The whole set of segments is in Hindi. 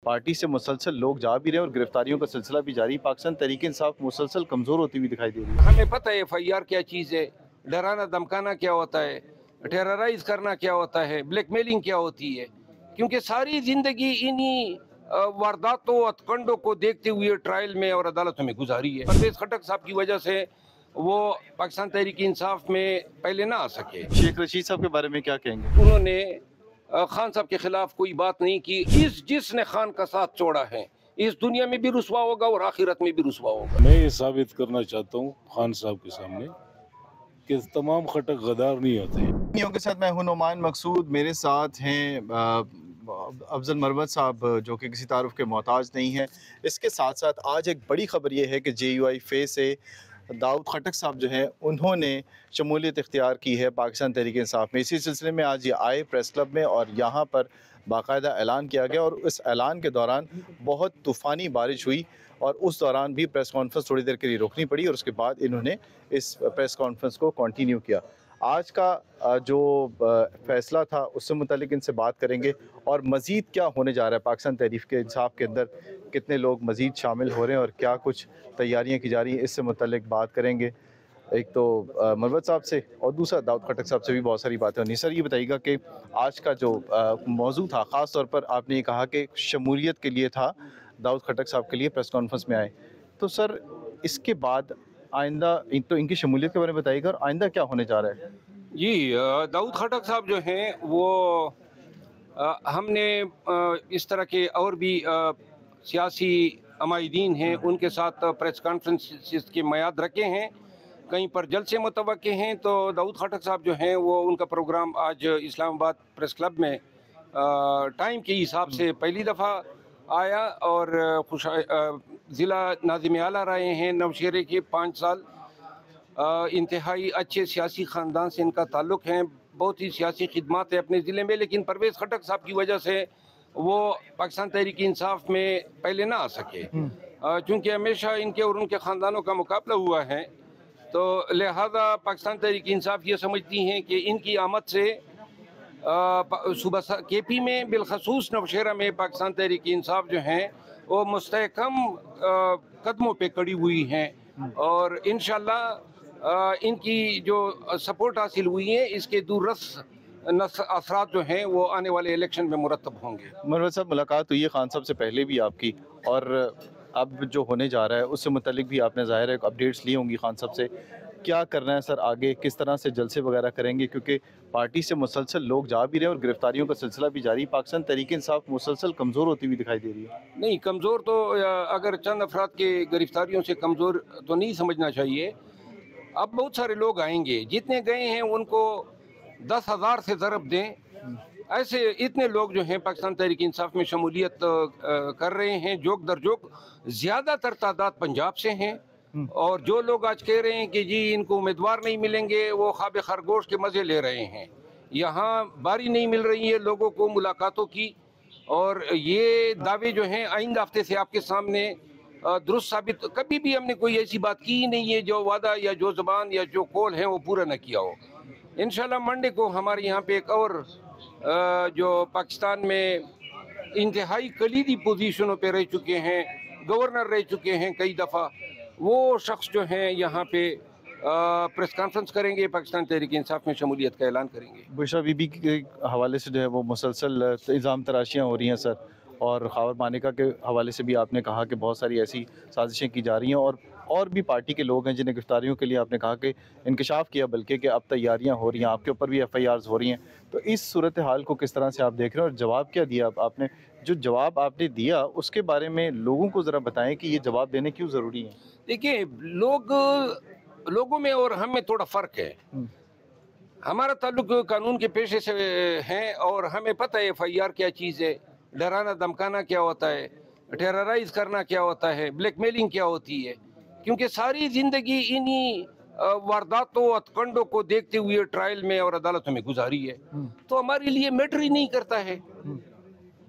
पार्टी से मुसलसल लोग जा भी रहे हैं और गिरफ्तारियों का सिलसिला भी जारी। पाकिस्तान तहरीक इंसाफ मुसलसल कमज़ोर होती हुई दिखाई दे रही है। हमें पता है FIR क्या चीज़ है, डराना धमकाना क्या होता है, टेरराइज करना क्या होता है, ब्लैकमेलिंग क्या होती है, क्योंकि सारी ज़िंदगी इन्हीं वारदातों हथकंडों को देखते हुए ट्रायल में और अदालतों में गुजारी है। परवेज खटक साहब की वजह से वो पाकिस्तान तहरीक इंसाफ में पहले ना आ सके। शेख रशीद साहब के बारे में क्या कहेंगे? उन्होंने खान साहब के खिलाफ कोई बात नहीं की। जिसने खान का साथ छोड़ा है इस दुनिया में भी रुसवा होगा और आखिरत में भी रुसवा होगा। मैं ये साबित करना चाहता हूँ खान साहब के सामने कि तमाम खटक गद्दार नहीं होते। के साथ मैं हूं नुमान मकसूद, मेरे साथ हैं अफजल मरवत साहब जो कि किसी तारुफ के मोहताज नहीं है। इसके साथ साथ आज एक बड़ी खबर ये है कि JUI फे से दाऊद खटक साहब जो हैं उन्होंने शमूलियत इख्तियार की है पाकिस्तान तहरीक इंसाफ में। इसी सिलसिले में आज ये आए प्रेस क्लब में और यहाँ पर बाकायदा ऐलान किया गया और उस ऐलान के दौरान बहुत तूफ़ानी बारिश हुई और उस दौरान भी प्रेस कॉन्फ्रेंस थोड़ी देर के लिए रोकनी पड़ी और उसके बाद इन्होंने इस प्रेस कॉन्फ्रेंस को कंटिन्यू किया। आज का जो फ़ैसला था उससे मुतालिक इनसे बात करेंगे और मज़ीद क्या होने जा रहा है पाकिस्तान तहरीक के इंसाफ के अंदर, कितने लोग मज़ीद शामिल हो रहे हैं और क्या कुछ तैयारियां की जा रही हैं, इससे मुतालिक बात करेंगे। एक तो मरवत साहब से और दूसरा दाऊद खटक साहब से भी बहुत सारी बातें होनी। सर ये बताइएगा कि आज का जो मौजू था, ख़ास तौर पर आपने ये कहा कि शमूलियत के लिए था, दाऊद खटक साहब के लिए प्रेस कॉन्फ्रेंस में आए, तो सर इसके बाद आइंदा तो इनकी शमूलियत के बारे में बताइएगा और आइंदा क्या होने जा रहा है? जी, दाऊद खटक साहब जो हैं वो हमने इस तरह के और भी सियासी अमायदीन हैं उनके साथ प्रेस कॉन्फ्रेंस के मियाद रखे हैं, कहीं पर जलसे मुतवक्के हैं। तो दाऊद खटक साहब जो हैं वो उनका प्रोग्राम आज इस्लामाबाद प्रेस क्लब में टाइम के हिसाब से पहली दफ़ा आया और ज़िला नाज़िम आला रहे हैं नौशेरे के 5 साल। इंतहाई अच्छे सियासी ख़ानदान से इनका ताल्लुक़ है, बहुत ही सियासी खिदमात है अपने ज़िले में, लेकिन परवेज़ खटक साहब की वजह से वो पाकिस्तान तहरीक इंसाफ में पहले ना आ सके, क्योंकि हमेशा इनके और उनके ख़ानदानों का मुकाबला हुआ है। तो लिहाजा पाकिस्तान तहरीक इंसाफ ये समझती हैं कि इनकी आमद से सूबा KP में बिलखसूस नौशेरा में पाकिस्तान तहरीक इंसाफ जो हैं वो मुस्तहकम कदमों पे खड़ी हुई हैं और इंशाअल्लाह इनकी जो सपोर्ट हासिल हुई है इसके दूररस असरात जो हैं वो आने वाले इलेक्शन में मुरतब होंगे। मरवत साहब, मुलाकात हुई है खान साहब से पहले भी आपकी और अब जो होने जा रहा है उससे मुतालिक भी आपने ज़ाहिर है अपडेट्स ली होंगी खान साहब से। क्या करना है सर आगे, किस तरह से जलसे वगैरह करेंगे, क्योंकि पार्टी से मुसलसल लोग जा भी रहे हैं और गिरफ्तारियों का सिलसिला भी जारी। पाकिस्तान तहरीक इंसाफ मुसलसल कमज़ोर होती हुई दिखाई दे रही है। नहीं, कमज़ोर तो अगर चंद अफराद के गिरफ्तारियों से कमज़ोर तो नहीं समझना चाहिए। अब बहुत सारे लोग आएंगे, जितने गए हैं उनको 10,000 से ज़रब दें, ऐसे इतने लोग जो हैं पाकिस्तान तहरीक इंसाफ में शमूलियत कर रहे हैं। जोक दर जोक ज़्यादातर तादाद पंजाब से हैं और जो लोग आज कह रहे हैं कि जी इनको उम्मीदवार नहीं मिलेंगे, वो ख्वाब खरगोश के मज़े ले रहे हैं। यहाँ बारी नहीं मिल रही है लोगों को मुलाकातों की और ये दावे जो हैं आइंदा हफ्ते से आपके सामने दुरुस्त साबित। कभी भी हमने कोई ऐसी बात की ही नहीं है जो वादा या जो ज़बान या जो कौल है वो पूरा न किया हो। इंशाल्लाह मंडे को हमारे यहाँ पे एक और जो पाकिस्तान में इंतहाई कलीदी पोजीशनों पे रह चुके हैं, गवर्नर रह चुके हैं कई दफ़ा, वो शख्स जो हैं यहाँ पे प्रेस कॉन्फ्रेंस करेंगे, पाकिस्तान तहरीक इंसाफ में शमूलियत का ऐलान करेंगे। बुशरा बीबी के हवाले से जो है वो मुसलसल इल्ज़ाम तराशियाँ हो रही हैं सर, और ख़ावर मानिका के हवाले से भी आपने कहा कि बहुत सारी ऐसी साजिशें की जा रही हैं और भी पार्टी के लोग हैं जिन्हें गिरफ्तारियों के लिए आपने कहा कि इंकशाफ किया, बल्कि कि अब तैयारियां हो रही हैं, आपके ऊपर भी FIRs हो रही हैं। तो इस सूरत हाल को किस तरह से आप देख रहे हैं और जवाब क्या दिया आपने? जो जवाब आपने दिया उसके बारे में लोगों को ज़रा बताएं कि ये जवाब देने क्यों ज़रूरी है। देखिए, लोगों में और हम में थोड़ा फ़र्क है। हमारा ताल्लुक कानून के पेशे से है और हमें पता है FIR क्या चीज़ है, डराना धमकाना क्या होता है, टेरराइज करना क्या होता है, ब्लैकमेलिंग क्या होती है, क्योंकि सारी ज़िंदगी इन्हीं वारदातों हथकंडों को देखते हुए ट्रायल में और अदालतों में गुजारी है। तो हमारे लिए मैटर ही नहीं करता है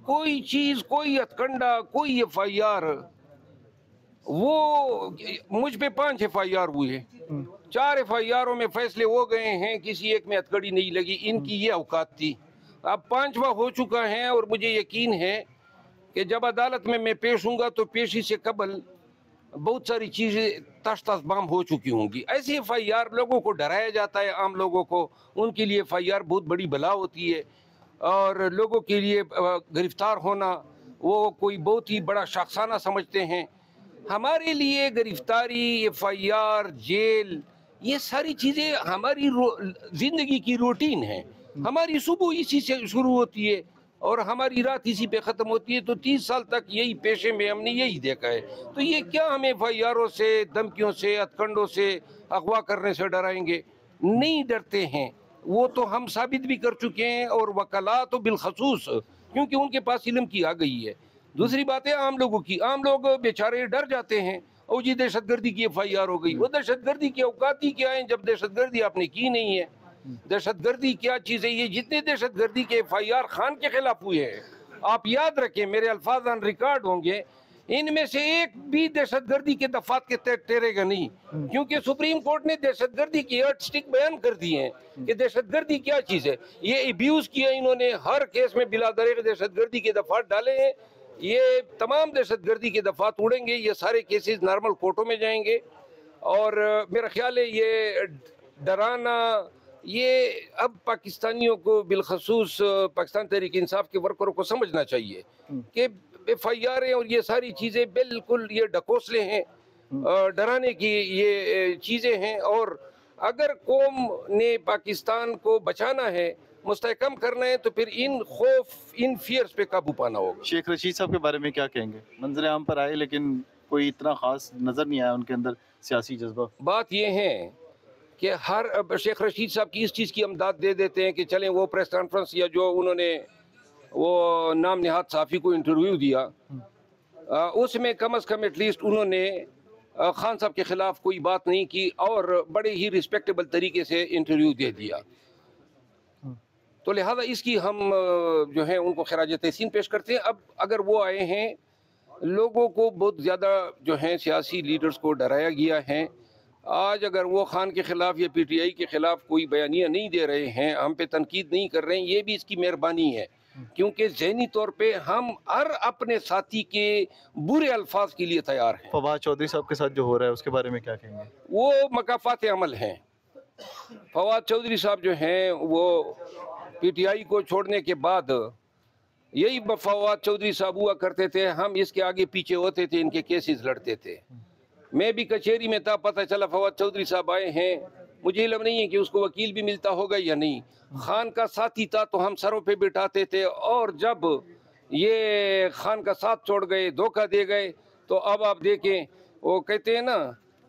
कोई चीज़, कोई हथकंडा, कोई FIR। वो मुझ पे 5 FIR हुए, 4 FIRों में फैसले हो गए हैं, किसी एक में हथकड़ी नहीं लगी। इनकी ये औकात थी। अब 5वां हो चुका है और मुझे यकीन है कि जब अदालत में मैं पेश हूँगा तो पेशी से कबल बहुत सारी चीज़ें तश तश बाम हो चुकी होंगी। ऐसे FIR लोगों को डराया जाता है, आम लोगों को, उनके लिए FIR बहुत बड़ी बला होती है और लोगों के लिए गिरफ्तार होना वो कोई बहुत ही बड़ा शख्साना समझते हैं। हमारे लिए गिरफ्तारी, FIR, जेल, ये सारी चीज़ें हमारी ज़िंदगी की रूटीन है। हमारी सुबह इसी से शुरू होती है और हमारी रात इसी पे ख़त्म होती है। तो 30 साल तक यही पेशे में हमने यही देखा है। तो ये क्या हमें FIR से, धमकियों से, हथकंडों से, अगवा करने से डराएंगे? नहीं डरते हैं, वो तो हम साबित भी कर चुके हैं, और वकला तो बिलखसूस, क्योंकि उनके पास इल्म की आ गई है। दूसरी बात है आम लोगों की, आम लोग बेचारे डर जाते हैं, और जी दहशतगर्दी की FIR हो गई। वो दहशतगर्दी की औकात ही क्या है जब दहशतगर्दी आपने की नहीं है? दहशतगर्दी क्या चीज़ है? ये जितने दहशतगर्दी के FIR खान के खिलाफ हुए हैं, आप याद रखें, मेरे अल्फाज ऑन रिकॉर्ड होंगे, इनमें से एक भी दहशतगर्दी के दफात के टेरेगा नहीं, क्योंकि सुप्रीम कोर्ट ने दहशतगर्दी की स्टिक बयान कर दी है कि दहशतगर्दी क्या चीज़ है। ये अब्यूज़ किया इन्होंने, हर केस में बिला दरेग दहशतगर्दी के दफात डाले हैं। ये तमाम दहशतगर्दी के दफात उड़ेंगे, ये सारे केसेस नॉर्मल कोर्टों में जाएंगे। और मेरा ख्याल है ये डराना, ये अब पाकिस्तानियों को, बिलखसूस पाकिस्तान तहरीक इंसाफ के वर्करों को समझना चाहिए कि FIR और ये सारी चीज़ें बिल्कुल ये ढकोसले हैं, डराने की ये चीज़ें हैं। और अगर कौम ने पाकिस्तान को बचाना है, मुस्तहकम करना है, तो फिर इन खौफ, इन फियर्स पे काबू पाना होगा। शेख रशीद साहब के बारे में क्या कहेंगे? मंजर आम पर आए लेकिन कोई इतना खास नज़र नहीं आया उनके अंदर सियासी जज्बा। बात ये है कि हर शेख रशीद साहब की इस चीज़ की अमदाद दे देते हैं कि चलें वो प्रेस कॉन्फ्रेंस या जो उन्होंने वो नाम निहाद साफ़ी को इंटरव्यू दिया, उसमें कम अज़ कम एटलीस्ट उन्होंने खान साहब के ख़िलाफ़ कोई बात नहीं की और बड़े ही रिस्पेक्टेबल तरीके से इंटरव्यू दे दिया। तो लिहाजा इसकी हम जो है उनको खराज तहसीन पेश करते हैं। अब अगर वो आए हैं, लोगों को बहुत ज़्यादा जो है सियासी लीडर्स को डराया गया है। आज अगर वो खान के ख़िलाफ़ या PTI के ख़िलाफ़ कोई बयानियाँ नहीं दे रहे हैं, हम पे तनकीद नहीं कर रहे हैं, ये भी इसकी मेहरबानी है, क्योंकि ज़हनी तौर पे हम हर अपने साथी के बुरे अल्फाज के लिए तैयार हैं। फवाद चौधरी साहब के साथ जो हो रहा है उसके बारे में क्या कहेंगे? वो मकाफात अमल हैं। फवाद चौधरी साहब जो हैं वो PTI को छोड़ने के बाद, यही फवाद चौधरी साहब हुआ करते थे, हम इसके आगे पीछे होते थे, इनके केसेस लड़ते थे। मैं भी कचहरी में था, पता चला फवाद चौधरी साहब आए हैं, मुझे इल्म नहीं है कि उसको वकील भी मिलता होगा या नहीं। खान का साथी था तो हम सरों पे बिठाते थे, और जब ये खान का साथ छोड़ गए, धोखा दे गए, तो अब आप देखें, वो कहते हैं ना,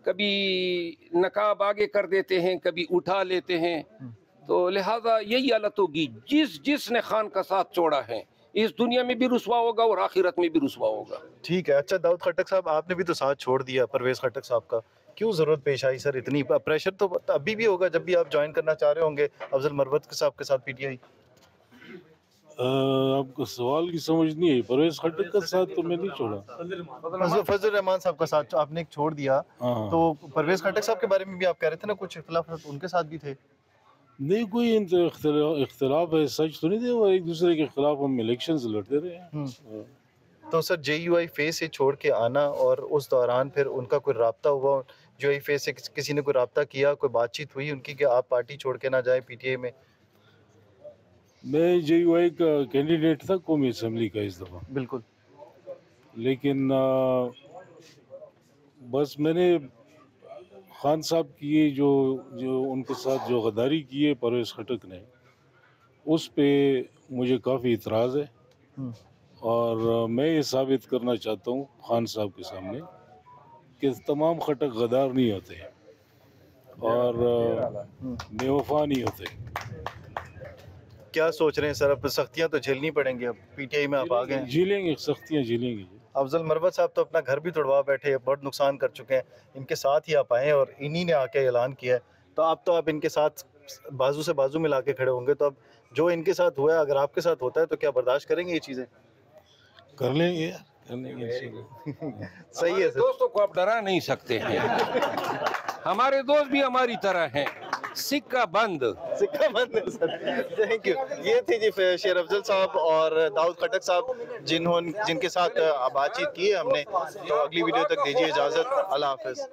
कभी नकाब आगे कर देते हैं, कभी उठा लेते हैं। तो लिहाजा यही हालत होगी, जिसने खान का साथ छोड़ा है इस दुनिया में भी रुसवा होगा और आखिरत में भी रुसवा होगा। ठीक है। अच्छा दाऊद खट्टक साहब, आपने भी तो साथ छोड़ दिया परवेज़ खट्टक साहब का, क्यों ज़रूरत पेश आई सर? इतनी प्रेशर तो अभी भी होगा जब भी आप ज्वाइन करना चाह रहे होंगे अफजल मरवत साहब के साथ PTI। आपको सवाल की समझ नहीं है। परवेज़ खट्टक का साथ तो मैं नहीं छोड़ा। फजल रहमान साहब का साथ आपने छोड़ दिया, तो परवेज़ खट्टक साहब के बारे में भी आप कह रहे थे ना, कुछ इख्तिलाफ उनके साथ भी थे? नहीं, कोई इख्तिलाफ है सच तो नहीं थे, वो एक दूसरे के खिलाफ हम इलेक्शंस लड़ते रहे हैं। तो सर JUI फेस से छोड़ के आना और उस दौरान फिर उनका कोई राब्ता हुआ, JUI फेस से किसी ने कोई राब्ता किया, कोई बातचीत हुई उनकी कि आप पार्टी छोड़ के ना जाए PTI में? मैं JUI का कैंडिडेट था कौमी असम्बली का इस दफ़ा, बिल्कुल। लेकिन बस मैंने खान साहब की जो उनके साथ जो गद्दारी की है परवेज़ खट्टक ने, उस पे मुझे काफ़ी इतराज़ है, और मैं ये साबित करना चाहता हूँ खान साहब के सामने कि तमाम खट्टक गद्दार नहीं होते और बेवफा नहीं होते। क्या सोच रहे हैं सर? अब सख्तियाँ तो झेलनी पड़ेंगी, अब PTI में आप आ गए हैं। झेलेंगे, सख्तियाँ झेलेंगे। अफजल मरवत साहब तो अपना घर भी तोड़वा बैठे हैं, बहुत नुकसान कर चुके हैं, इनके साथ ही आप आए और इन्हीं ने आके ऐलान किया है, तो आप इनके साथ बाजू से बाजू मिला के खड़े होंगे। तो अब जो इनके साथ हुआ है, अगर आपके साथ होता है तो क्या बर्दाश्त करेंगे ये चीज़ें? कर लेंगे यार, कर लेंगे। सही है सर। दोस्तों को आप डरा नहीं सकते हैं। हमारे दोस्त भी हमारी तरह हैं, सिक्का बंद। सिक्का बंद है सर। Thank you. ये थे जी शेर अफजल साहब और दाऊद खटक साहब जिनके साथ बातचीत की है हमने। तो अगली वीडियो तक दीजिए इजाज़त। अल्लाह हाफ़िज़।